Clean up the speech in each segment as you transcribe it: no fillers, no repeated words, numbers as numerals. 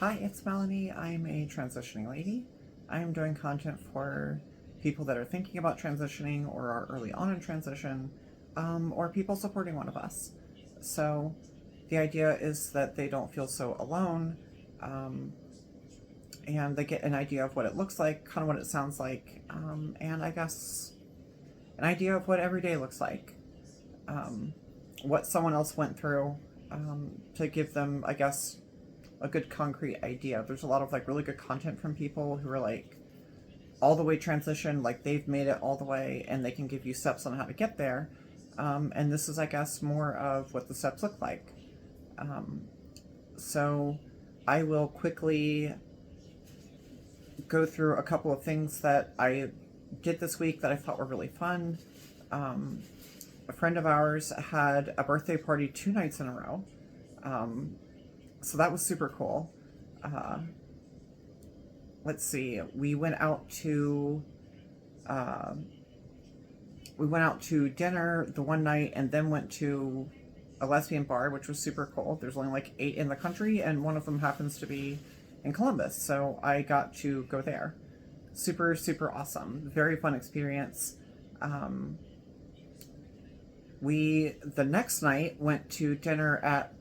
Hi, it's Melanie. I'm a transitioning lady. I'm doing content for people that are thinking about transitioning or are early on in transition, or people supporting one of us. So the idea is that they don't feel so alone, um, and they get an idea of what it looks like, kind of what it sounds like, and I guess an idea of what every day looks like, um, what someone else went through, to give them, I guess, a good concrete idea. There's a lot of like really good content from people who are like all the way transitioned, like they've made it all the way and they can give you steps on how to get there. And this is, I guess, more of what the steps look like. Um, so I will quickly go through a couple of things that I did this week that I thought were really fun. Um, a friend of ours had a birthday party 2 nights in a row. So that was super cool. Uh, let's see. Uh, we went out to dinner the one night, and then went to a lesbian bar, which was super cool. There's only like 8 in the country, and one of them happens to be in Columbus, so I got to go there. Super, super awesome. Very fun experience. Um, we the next night went to dinner at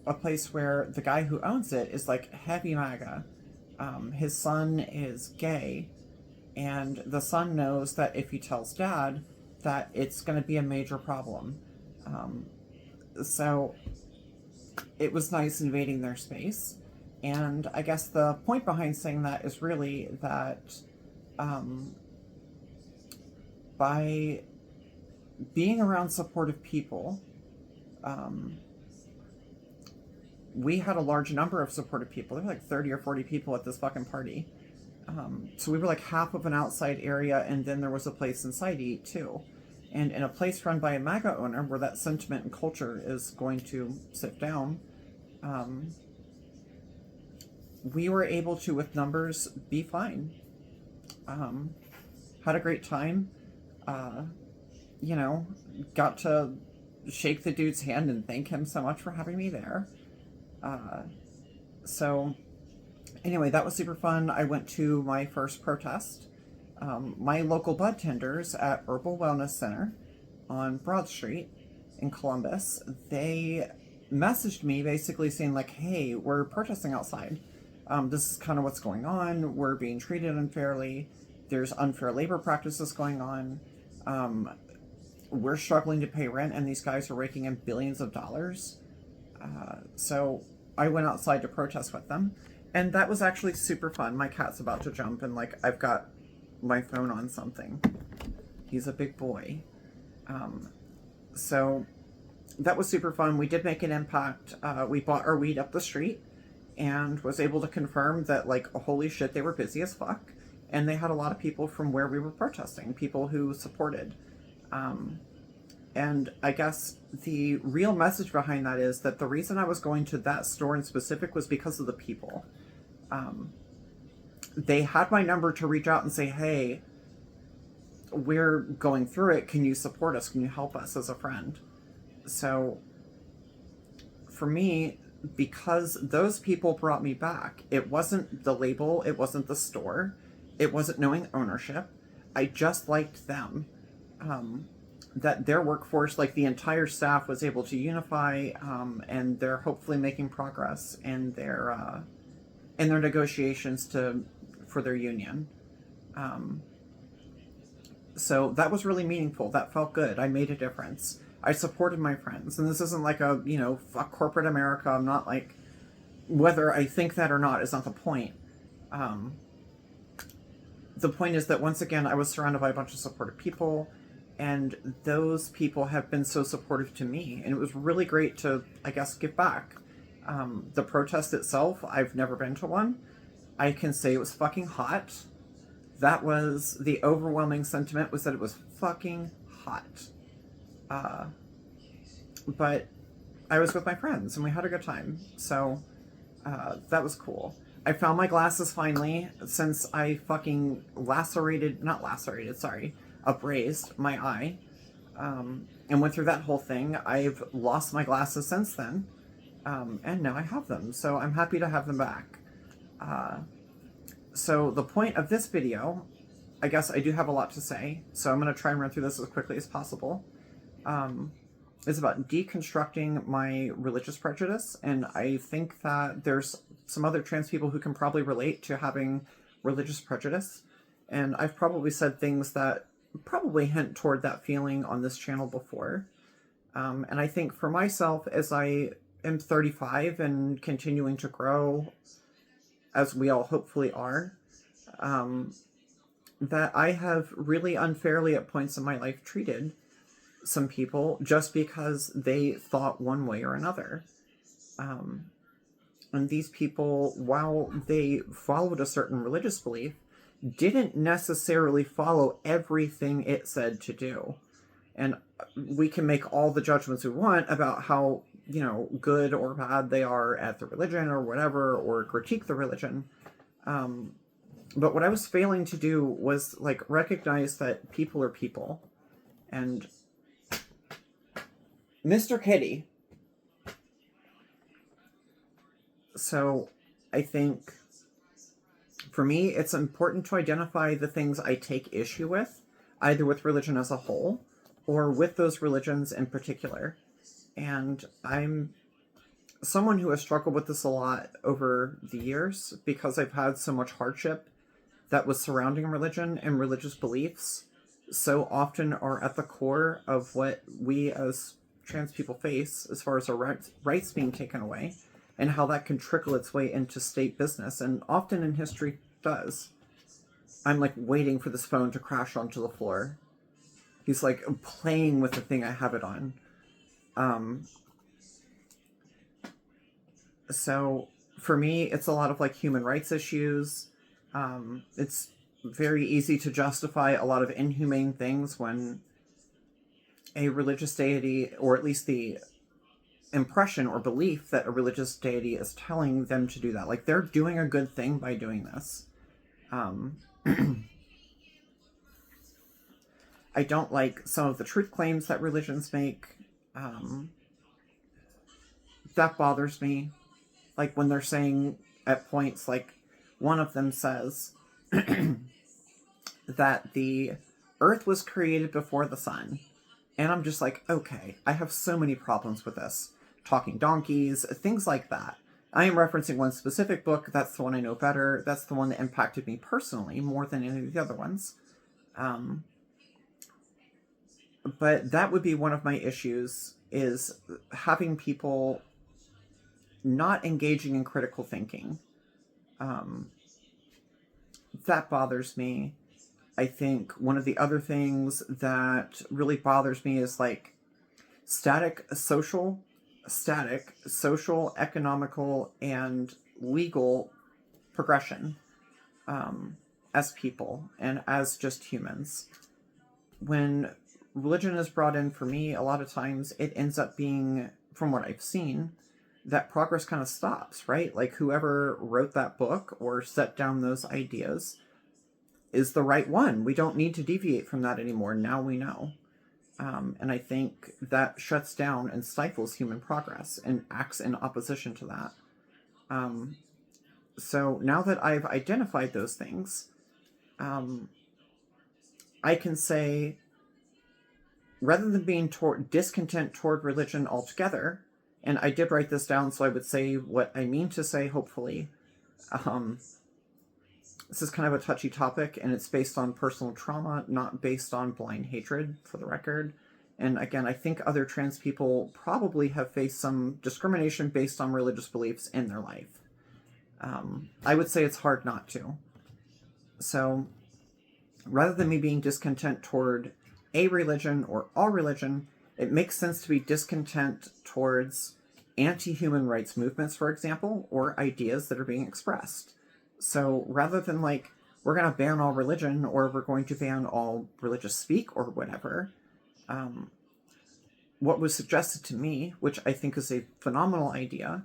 a place where the guy who owns it is like heavy MAGA. His son is gay, and the son knows that if he tells dad, that it's going to be a major problem. Um, so it was nice invading their space. And I guess the point behind saying that is really that, um, by being around supportive people, um, we had a large number of supportive people. There were like 30 or 40 people at this fucking party. So we were like half of an outside area, and then there was a place inside to eat too. And in a place run by a MAGA owner where that sentiment and culture is going to sit down, um, we were able to, with numbers, be fine. Um, had a great time. Uh, you know, got to shake the dude's hand and thank him so much for having me there. Uh, so anyway, that was super fun. I went to my first protest. My local bud tenders at Herbal Wellness Center on Broad Street in Columbus, they messaged me basically saying like, hey, we're protesting outside. This is kind of what's going on. We're being treated unfairly. There's unfair labor practices going on. We're struggling to pay rent, and these guys are raking in billions of dollars. So I went outside to protest with them, and that was actually super fun. My cat's about to jump, and like I've got my phone on something. He's a big boy. So that was super fun. We did make an impact. We bought our weed up the street and was able to confirm that, like, holy shit, they were busy as fuck. And they had a lot of people from where we were protesting, people who supported. And I guess the real message behind that is that the reason I was going to that store in specific was because of the people. They had my number to reach out and say, hey, we're going through it. Can you support us? Can you help us as a friend? So for me, because those people brought me back, it wasn't the label, it wasn't the store, it wasn't knowing ownership. I just liked them. That their workforce, like the entire staff, was able to unify, and they're hopefully making progress in their negotiations for their union. So that was really meaningful. That felt good. I made a difference. I supported my friends, and this isn't like a fuck corporate America. I'm not like, whether I think that or not is not the point. The point is that once again I was surrounded by a bunch of supportive people. And those people have been so supportive to me. And it was really great to, I guess, give back. The protest itself, I've never been to one. I can say it was fucking hot. That was the overwhelming sentiment, was that it was fucking hot. But I was with my friends and we had a good time. So that was cool. I found my glasses finally, since I fucking upraised my eye, and went through that whole thing. I've lost my glasses since then. And now I have them, so I'm happy to have them back. So the point of this video, I guess I do have a lot to say, so I'm going to try and run through this as quickly as possible. Is about deconstructing my religious prejudice, and I think that there's some other trans people who can probably relate to having religious prejudice, and I've probably said things that probably hint toward that feeling on this channel before. And I think for myself, as I am 35 and continuing to grow, as we all hopefully are, that I have really unfairly at points in my life treated some people just because they thought one way or another. And these people, while they followed a certain religious belief, didn't necessarily follow everything it said to do. And we can make all the judgments we want about how, good or bad they are at the religion or whatever, or critique the religion. But what I was failing to do was recognize that people are people. And Mr. Kitty. So I think for me, it's important to identify the things I take issue with, either with religion as a whole or with those religions in particular. And I'm someone who has struggled with this a lot over the years because I've had so much hardship that was surrounding religion, and religious beliefs so often are at the core of what we as trans people face as far as our rights being taken away, and how that can trickle its way into state business, and often in history does. I'm waiting for this phone to crash onto the floor. He's playing with the thing I have it on. So for me, it's a lot of human rights issues. It's very easy to justify a lot of inhumane things when a religious deity, or at least the impression or belief that a religious deity is telling them to do that. They're doing a good thing by doing this. I don't like some of the truth claims that religions make. That bothers me. When they're saying at points, one of them says that the earth was created before the sun. And I'm just okay, I have so many problems with this. Talking donkeys, things like that. I am referencing one specific book. That's the one I know better. That's the one that impacted me personally more than any of the other ones. But that would be one of my issues, is having people not engaging in critical thinking. That bothers me. I think one of the other things that really bothers me is static social, economical, and legal progression as people and as just humans. When religion is brought in, for me, a lot of times it ends up being, from what I've seen, that progress kind of stops, right? Whoever wrote that book or set down those ideas is the right one. We don't need to deviate from that anymore. Now we know. And I think that shuts down and stifles human progress and acts in opposition to that. So now that I've identified those things, I can say, rather than being discontent toward religion altogether, and I did write this down so I would say what I mean to say, hopefully. This is kind of a touchy topic, and it's based on personal trauma, not based on blind hatred, for the record. And again, I think other trans people probably have faced some discrimination based on religious beliefs in their life. I would say it's hard not to. So rather than me being discontent toward a religion or all religion, it makes sense to be discontent towards anti-human rights movements, for example, or ideas that are being expressed. So rather than we're going to ban all religion, or we're going to ban all religious speak or whatever, what was suggested to me, which I think is a phenomenal idea,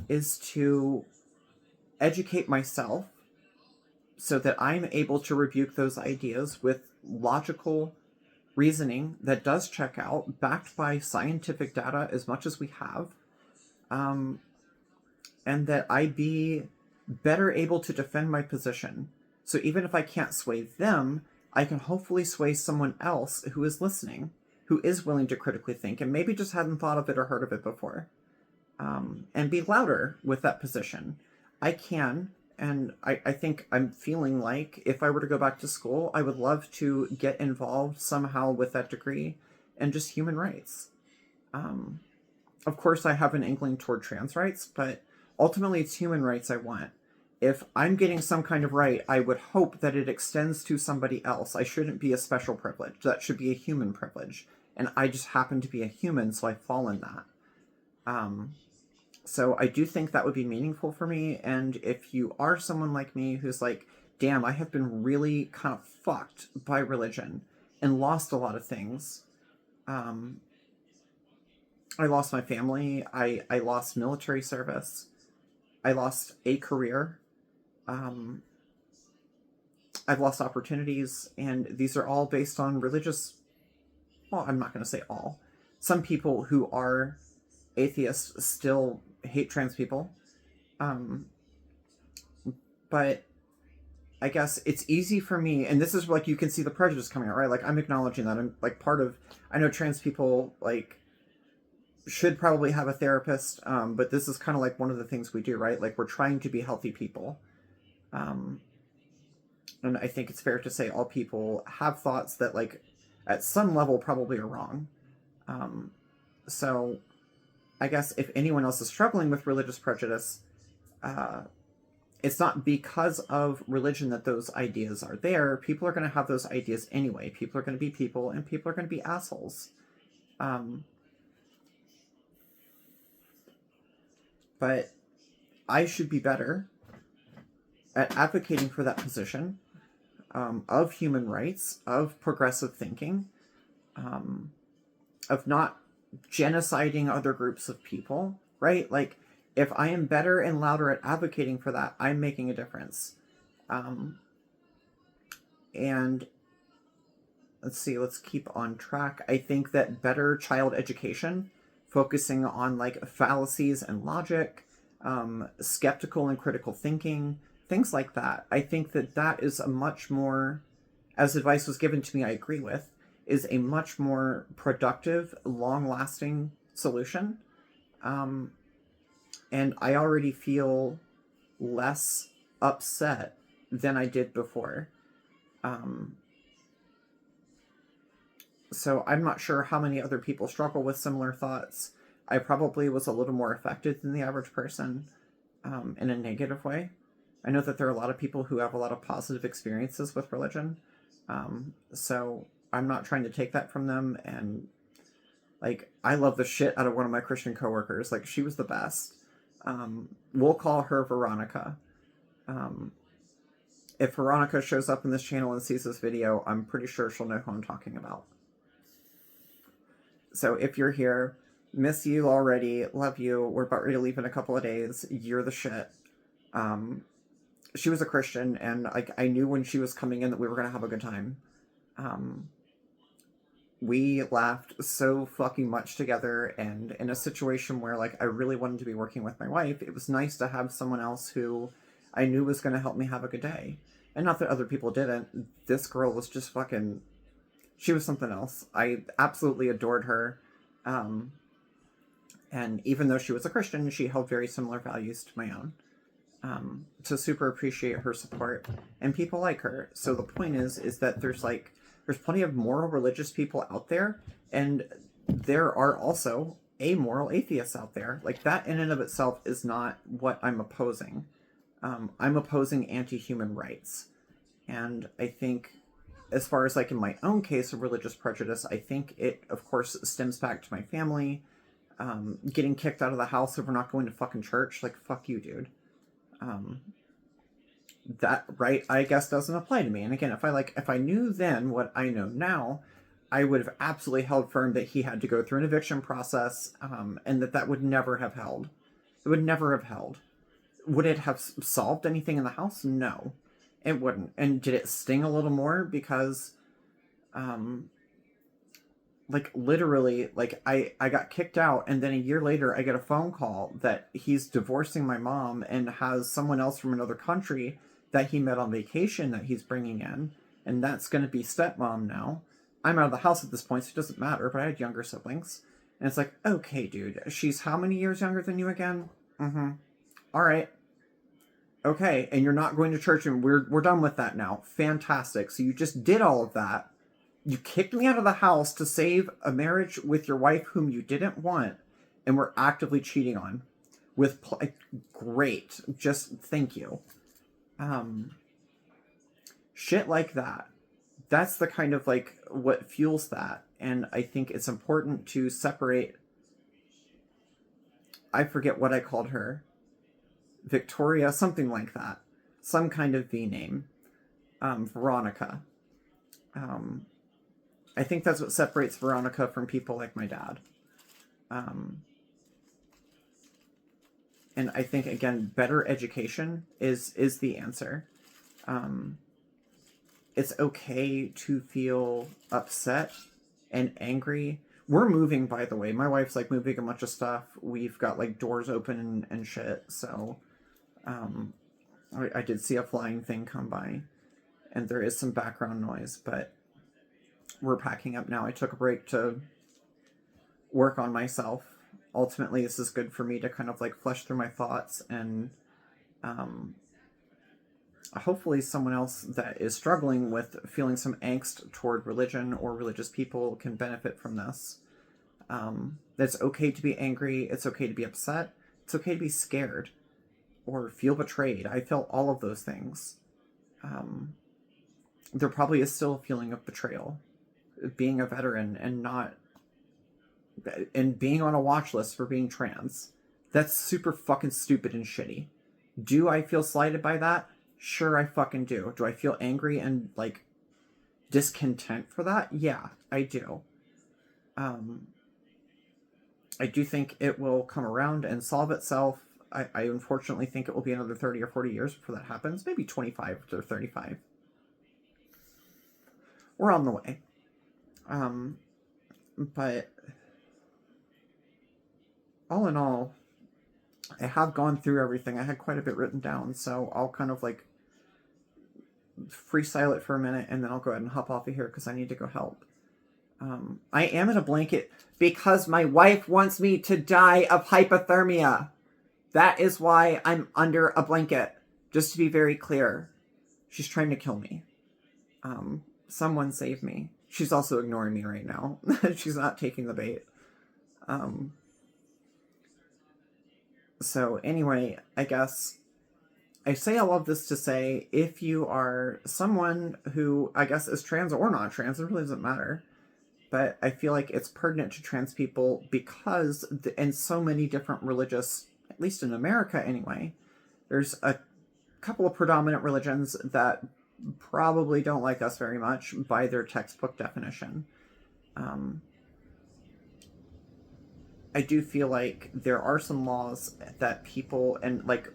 is to educate myself so that I'm able to rebuke those ideas with logical reasoning that does check out, backed by scientific data as much as we have, and that I be better able to defend my position. So even if I can't sway them, I can hopefully sway someone else who is listening, who is willing to critically think and maybe just hadn't thought of it or heard of it before, and be louder with that position. I can, and I think I'm feeling like if I were to go back to school, I would love to get involved somehow with that degree and just human rights. Of course, I have an inkling toward trans rights, but ultimately it's human rights I want. If I'm getting some kind of right, I would hope that it extends to somebody else. I shouldn't be a special privilege. That should be a human privilege. And I just happen to be a human, so I fall in that. So I do think that would be meaningful for me. And if you are someone like me who's like, damn, I have been really kind of fucked by religion and lost a lot of things. I lost my family. I lost military service. I lost a career. I've lost opportunities. And these are all based on religious. Well, I'm not going to say all. Some people who are atheists still hate trans people. But I guess it's easy for me, and this is like you can see the prejudice coming out, right? Like I'm acknowledging that I'm like part of. I know trans people like should probably have a therapist, but this is kind of like one of the things we do, right? Like we're trying to be healthy people, and I think it's fair to say all people have thoughts that like at some level probably are wrong. So I guess if anyone else is struggling with religious prejudice, it's not because of religion that those ideas are there. People are going to have those ideas anyway. People are going to be people, and people are going to be assholes. But I should be better at advocating for that position of human rights, of progressive thinking, of not genociding other groups of people, right? Like, if I am better and louder at advocating for that, I'm making a difference. And let's see, let's keep on track. I think that better child education, focusing on like fallacies and logic, skeptical and critical thinking, things like that. I think that that is a much more, as advice was given to me, I agree with, is a much more productive, long-lasting solution. And I already feel less upset than I did before. So I'm not sure how many other people struggle with similar thoughts. I probably was a little more affected than the average person, in a negative way. I know that there are a lot of people who have a lot of positive experiences with religion. So I'm not trying to take that from them. And like, I love the shit out of one of my Christian coworkers. Like, she was the best. We'll call her Veronica. If Veronica shows up in this channel and sees this video, I'm pretty sure she'll know who I'm talking about. So if you're here, miss you already, love you, we're about ready to leave in a couple of days, you're the shit. She was a Christian, and I knew when she was coming in that we were going to have a good time. We laughed so fucking much together, and in a situation where like I really wanted to be working with my wife, it was nice to have someone else who I knew was going to help me have a good day. And not that other people didn't. This girl was just fucking... She was something else. I absolutely adored her. And even though she was a Christian, she held very similar values to my own. So super appreciate her support and people like her. So the point is that there's plenty of moral religious people out there, and there are also amoral atheists out there. Like, that in and of itself is not what I'm opposing. I'm opposing anti-human rights. And I think, as far as like in my own case of religious prejudice, I think it, of course, stems back to my family. Getting kicked out of the house over not going to fucking church. Like, fuck you, dude. That right, I guess, doesn't apply to me. And again, if I knew then what I know now, I would have absolutely held firm that he had to go through an eviction process, and that would never have held. It would never have held. Would it have solved anything in the house? No, it wouldn't. And did it sting a little more because, like literally, like I got kicked out, and then a year later I get a phone call that he's divorcing my mom and has someone else from another country that he met on vacation that he's bringing in, and that's going to be stepmom now. I'm out of the house at this point, so it doesn't matter, but I had younger siblings. And it's like, okay, dude, she's how many years younger than you again? Mm-hmm. All right. Okay, and you're not going to church, and we're done with that now. Fantastic. So you just did all of that. You kicked me out of the house to save a marriage with your wife whom you didn't want, and were actively cheating on. Great. Just thank you. Um, Shit like that. That's the kind of like what fuels that. And I think it's important to separate. I forget what I called her. Victoria, something like that. Some kind of V name. Veronica. Um, I think that's what separates Veronica from people like my dad. Um, and I think, again, better education is the answer. It's okay to feel upset and angry. We're moving, by the way. My wife's like moving a bunch of stuff. We've got like doors open and shit. So I did see a flying thing come by, and there is some background noise, but we're packing up now. I took a break to work on myself. Ultimately, this is good for me to kind of like flesh through my thoughts, and hopefully someone else that is struggling with feeling some angst toward religion or religious people can benefit from this. It's okay to be angry. It's okay to be upset. It's okay to be scared or feel betrayed. I felt all of those things. There probably is still a feeling of betrayal, being a veteran and being on a watch list for being trans. That's super fucking stupid and shitty. Do I feel slighted by that? Sure, I fucking do. Do I feel angry and like discontent for that? Yeah, I do. I do think it will come around and solve itself. I unfortunately think it will be another 30 or 40 years before that happens. Maybe 25 to 35. We're on the way. But all in all, I have gone through everything. I had quite a bit written down, so I'll kind of like freestyle it for a minute, and then I'll go ahead and hop off of here because I need to go help. I am in a blanket because my wife wants me to die of hypothermia. That is why I'm under a blanket. Just to be very clear, she's trying to kill me. Someone save me. She's also ignoring me right now. She's not taking the bait. So anyway, I guess I say all of this to say, if you are someone who, I guess, is trans or not trans, it really doesn't matter. But I feel like it's pertinent to trans people because in so many different religious, at least in America anyway, there's a couple of predominant religions that probably don't like us very much by their textbook definition. I do feel like there are some laws that people, and like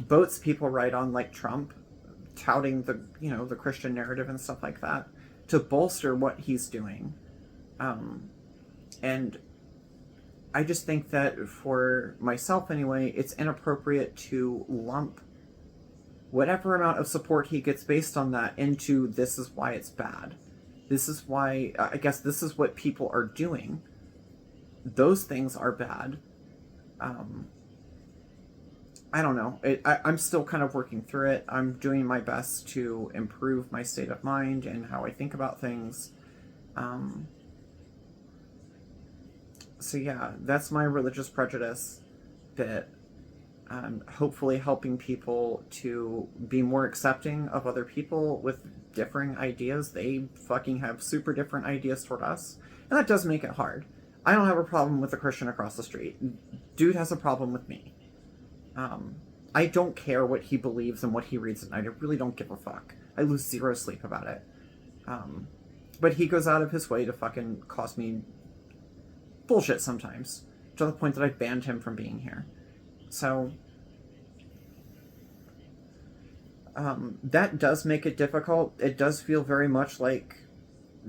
boats people write on, like Trump, touting the, the Christian narrative and stuff like that to bolster what he's doing. And I just think that for myself anyway, it's inappropriate to lump whatever amount of support he gets based on that into this is why it's bad. This is why, I guess this is what people are doing. Those things are bad. I don't know. I'm still kind of working through it. I'm doing my best to improve my state of mind and how I think about things. So yeah, that's my religious prejudice bit. Hopefully helping people to be more accepting of other people with differing ideas. They fucking have super different ideas toward us. And that does make it hard. I don't have a problem with a Christian across the street. Dude has a problem with me. I don't care what he believes and what he reads at night. I really don't give a fuck. I lose zero sleep about it. But he goes out of his way to fucking cause me bullshit sometimes, to the point that I banned him from being here. So that does make it difficult. It does feel very much like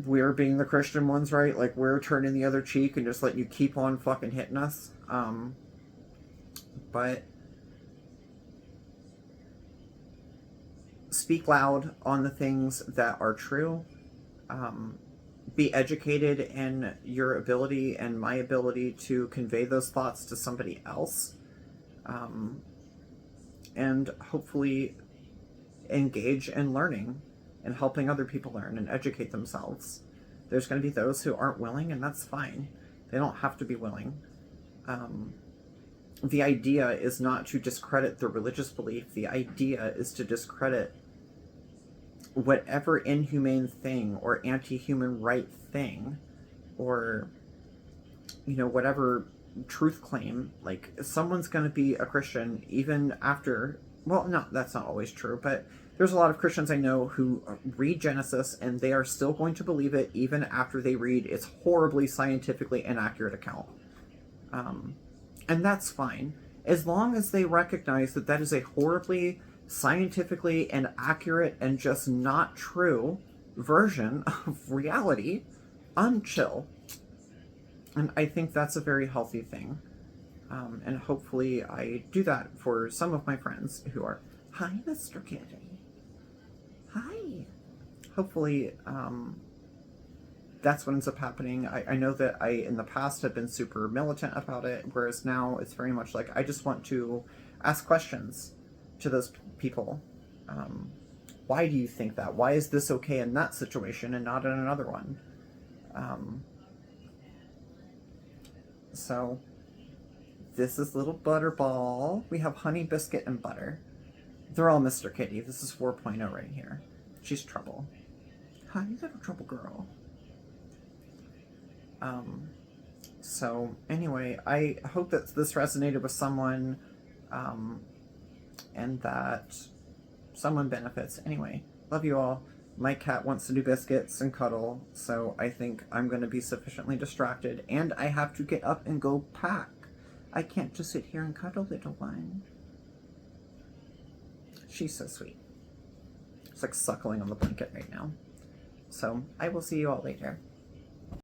we're being the Christian ones, right? Like, we're turning the other cheek and just letting you keep on fucking hitting us. But speak loud on the things that are true. Be educated in your ability and my ability to convey those thoughts to somebody else. And hopefully engage in learning and helping other people learn and educate themselves. There's going to be those who aren't willing, and that's fine. They don't have to be willing. The idea is not to discredit the religious belief. The idea is to discredit whatever inhumane thing or anti-human right thing, or, you know, whatever truth claim. Like, someone's going to be a Christian even after, well, no, that's not always true, but there's a lot of Christians I know who read Genesis and they are still going to believe it even after they read its horribly scientifically inaccurate account. And that's fine, as long as they recognize that that is a horribly scientifically inaccurate and just not true version of reality. I'm chill. And I think that's a very healthy thing. And hopefully I do that for some of my friends who are, hi, Mr. Kitty. Hi. Hopefully, that's what ends up happening. I know that I, in the past, have been super militant about it, whereas now it's very much like I just want to ask questions to those people. Why do you think that? Why is this okay in that situation and not in another one? So this is little Butterball. We have Honey, Biscuit, and Butter. They're all Mr. Kitty. This is 4.0 right here. She's Trouble. Hi, little Trouble girl. So anyway, I hope that this resonated with someone, and that someone benefits. Anyway, love you all. My cat wants to do biscuits and cuddle, so I think I'm going to be sufficiently distracted, and I have to get up and go pack. I can't just sit here and cuddle, little one. She's so sweet. It's like suckling on the blanket right now. So I will see you all later.